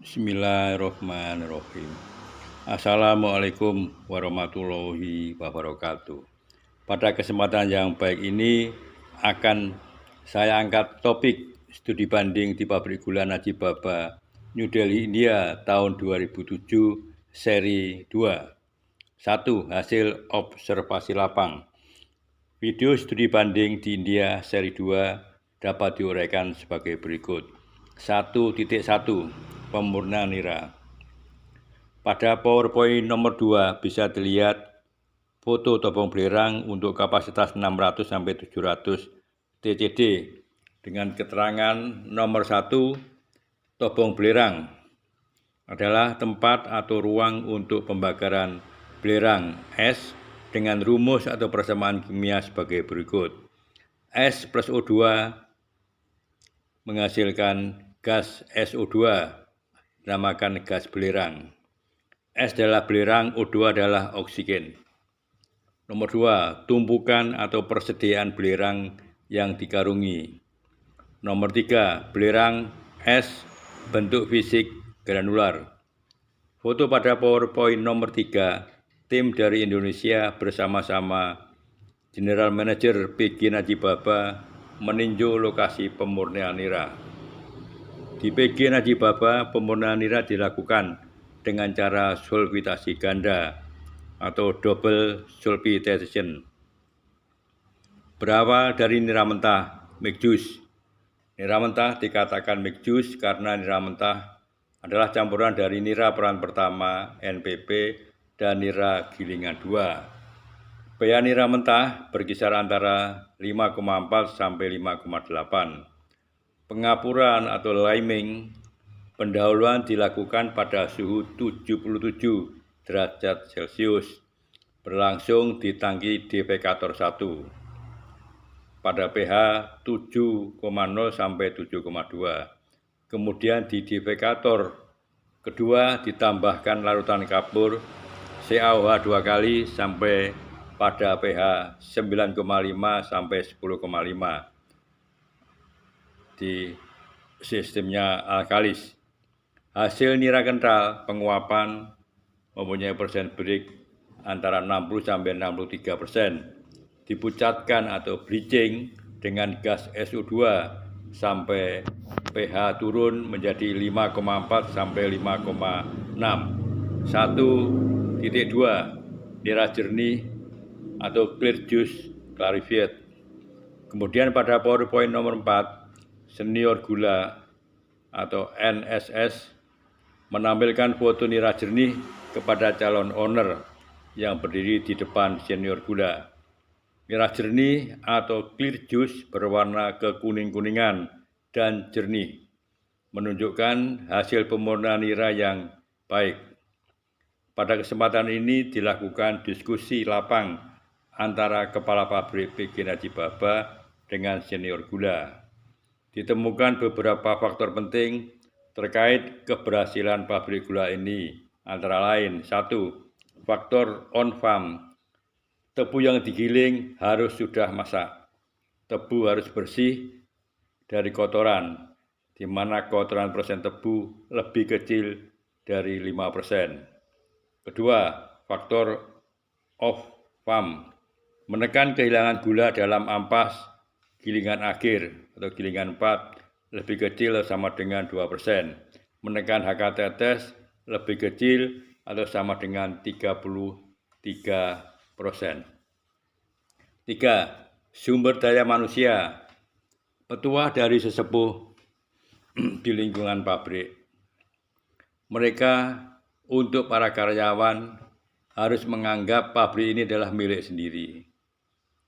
Bismillahirrahmanirrahim. Assalamualaikum warahmatullahi wabarakatuh. Pada kesempatan yang baik ini akan saya angkat topik studi banding di pabrik gula Najib Baba, New Delhi, India tahun 2007, seri 2. 1. Hasil observasi lapang. Video studi banding di India seri 2 dapat diuraikan sebagai berikut. 1.1 Pemurnian nira. Pada PowerPoint nomor 2 bisa dilihat foto topong belerang untuk kapasitas 600-700 TCD dengan keterangan nomor 1, topong belerang adalah tempat atau ruang untuk pembakaran belerang es dengan rumus atau persamaan kimia sebagai berikut. Es plus O2 menghasilkan gas SO2, dinamakan gas belerang. Es adalah belerang, O2 adalah oksigen. Nomor 2, tumpukan atau persediaan belerang yang dikarungi. Nomor 3, belerang es bentuk fisik granular. Foto pada PowerPoint nomor 3, tim dari Indonesia bersama-sama General Manager PG Najib Baba meninjau lokasi pemurnian nira. Di PG Najib Baba, pemurnian nira dilakukan dengan cara sulfitasi ganda atau double sulfitation. Berawal dari nira mentah, milk juice. Nira mentah dikatakan milk juice karena nira mentah adalah campuran dari nira peran pertama, NPP, dan nira gilingan 2. pH nira mentah berkisar antara 5,4 sampai 5,8. Pengapuran atau liming pendahuluan dilakukan pada suhu 77 derajat Celcius berlangsung di tangki defekator 1 pada pH 7,0 sampai 7,2. Kemudian di defekator kedua ditambahkan larutan kapur CaOH 2 kali sampai pada pH 9,5 sampai 10,5 di sistemnya alkalis. Hasil nira kental penguapan mempunyai persen break antara 60 sampai 63%. Dipucatkan atau bleaching dengan gas SO2 sampai pH turun menjadi 5,4 sampai 5,6. 1.2 nira jernih atau clear juice clarified. Kemudian pada PowerPoint nomor 4, senior gula atau NSS menampilkan foto nira jernih kepada calon owner yang berdiri di depan senior gula. Nira jernih atau clear juice berwarna kekuning-kuningan dan jernih, menunjukkan hasil pemurnian nira yang baik. Pada kesempatan ini dilakukan diskusi lapang antara Kepala Pabrik PG Najib Baba dengan senior gula. Ditemukan beberapa faktor penting terkait keberhasilan pabrik gula ini, antara lain 1. Faktor on-farm. Tebu yang digiling harus sudah masak. Tebu harus bersih dari kotoran, di mana kotoran persen tebu lebih kecil dari 5%. Kedua, faktor off-farm. Menekan kehilangan gula dalam ampas gilingan akhir atau gilingan 4 lebih kecil atau sama dengan 2%. Menekan HK tetes lebih kecil atau sama dengan 33%. 3. Sumber daya manusia. Petuah dari sesepuh di lingkungan pabrik. Mereka untuk para karyawan harus menganggap pabrik ini adalah milik sendiri,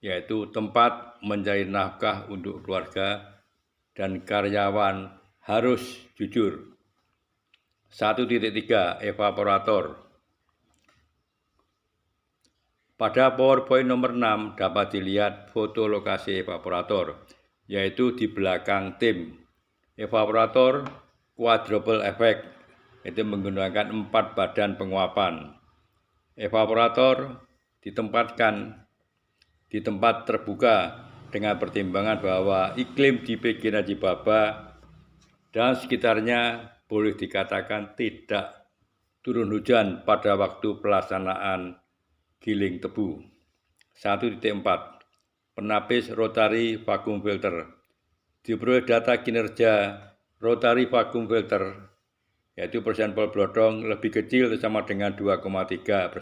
yaitu tempat mencari nafkah untuk keluarga, dan karyawan harus jujur. 1.3 Evaporator. Pada PowerPoint nomor 6 dapat dilihat foto lokasi evaporator, yaitu di belakang tim. Evaporator quadruple effect, itu menggunakan 4 badan penguapan. Evaporator ditempatkan di tempat terbuka dengan pertimbangan bahwa iklim di PG Najib Baba dan sekitarnya boleh dikatakan tidak turun hujan pada waktu pelaksanaan giling tebu. 1.4 Penapis rotary vacuum filter. Diperoleh data kinerja rotary vacuum filter, yaitu persen pol blodong lebih kecil sama dengan 2,3%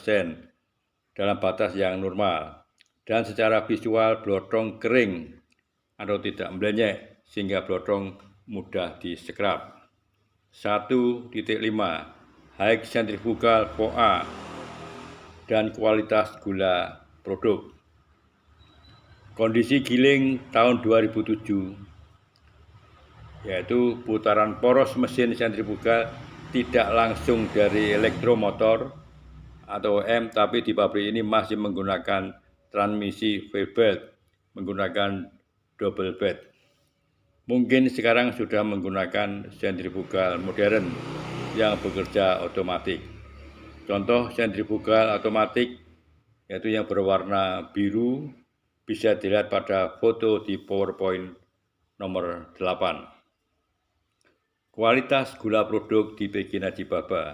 dalam batas yang normal. Dan secara visual blodong kering atau tidak melenyek sehingga blodong mudah disekrap. 1.5 High centrifugal POA dan kualitas gula produk. Kondisi giling tahun 2007, yaitu putaran poros mesin sentrifugal tidak langsung dari elektromotor atau OEM, tapi di pabrik ini masih menggunakan transmisi V-belt, menggunakan double bed. Mungkin sekarang sudah menggunakan sentrifugal modern yang bekerja otomatis. Contoh sentrifugal otomatis yaitu yang berwarna biru, bisa dilihat pada foto di PowerPoint nomor 8. Kualitas gula produk di PG Najib Baba.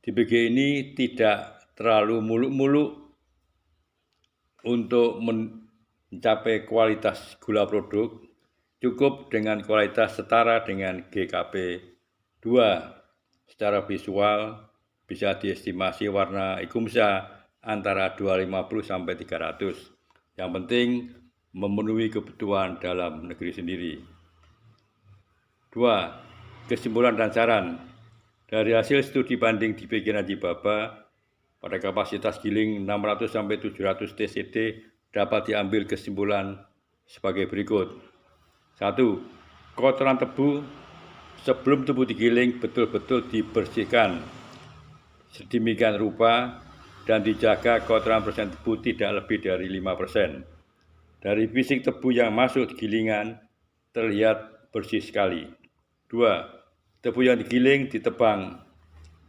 Di PG ini tidak terlalu muluk-muluk untuk mencapai kualitas gula produk, cukup dengan kualitas setara dengan GKP 2. Secara visual bisa diestimasi warna ikumsa antara 250 sampai 300. Yang penting memenuhi kebutuhan dalam negeri sendiri. 2. Kesimpulan dan saran. Dari hasil studi banding di PG Najib Baba pada kapasitas giling 600 sampai 700 TCD dapat diambil kesimpulan sebagai berikut. 1. Kotoran tebu sebelum tebu digiling betul-betul dibersihkan sedemikian rupa dan dijaga kotoran persen tebu tidak lebih dari 5%. Dari fisik tebu yang masuk di gilingan terlihat bersih sekali. 2. Tebu yang digiling ditebang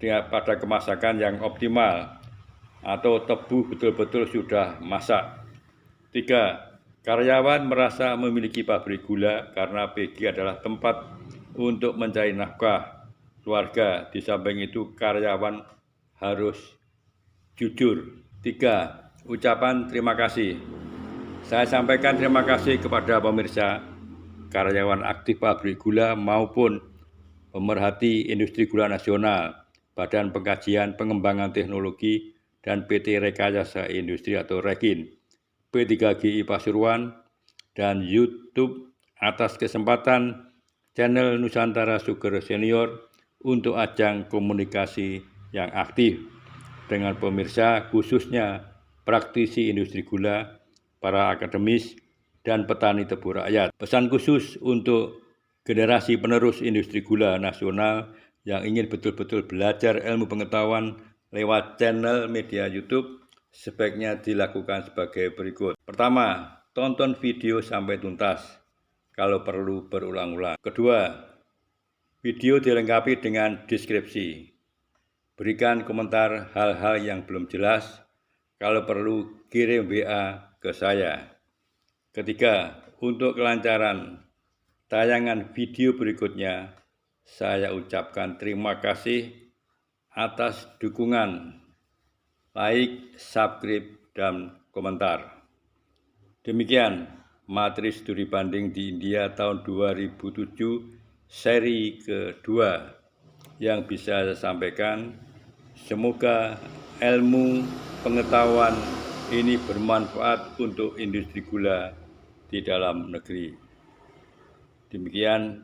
dengan pada kemasakan yang optimal atau tebu betul-betul sudah masak. 3. Karyawan merasa memiliki pabrik gula karena PG adalah tempat untuk mencari nafkah keluarga. Di samping itu karyawan harus jujur. 3. Ucapan terima kasih. Saya sampaikan terima kasih kepada pemirsa, karyawan aktif pabrik gula maupun pemerhati industri gula nasional, Badan Pengkajian Pengembangan Teknologi, dan PT Rekayasa Industri atau REKIN, P3GI Pasuruan, dan YouTube atas kesempatan channel Nusantara Sugar Senior untuk ajang komunikasi yang aktif dengan pemirsa, khususnya praktisi industri gula, para akademis, dan petani tebu rakyat. Pesan khusus untuk generasi penerus industri gula nasional yang ingin betul-betul belajar ilmu pengetahuan lewat channel media YouTube sebaiknya dilakukan sebagai berikut. Pertama, tonton video sampai tuntas, kalau perlu berulang-ulang. Kedua, video dilengkapi dengan deskripsi. Berikan komentar hal-hal yang belum jelas, kalau perlu kirim WA ke saya. Ketiga, untuk kelancaran tayangan video berikutnya, saya ucapkan terima kasih atas dukungan, like, subscribe, dan komentar. Demikian materi studi banding di India tahun 2007 seri kedua yang bisa saya sampaikan. Semoga ilmu pengetahuan ini bermanfaat untuk industri gula di dalam negeri. Demikian,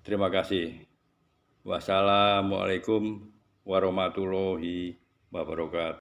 terima kasih. Wassalamualaikum warahmatullahi wabarakatuh.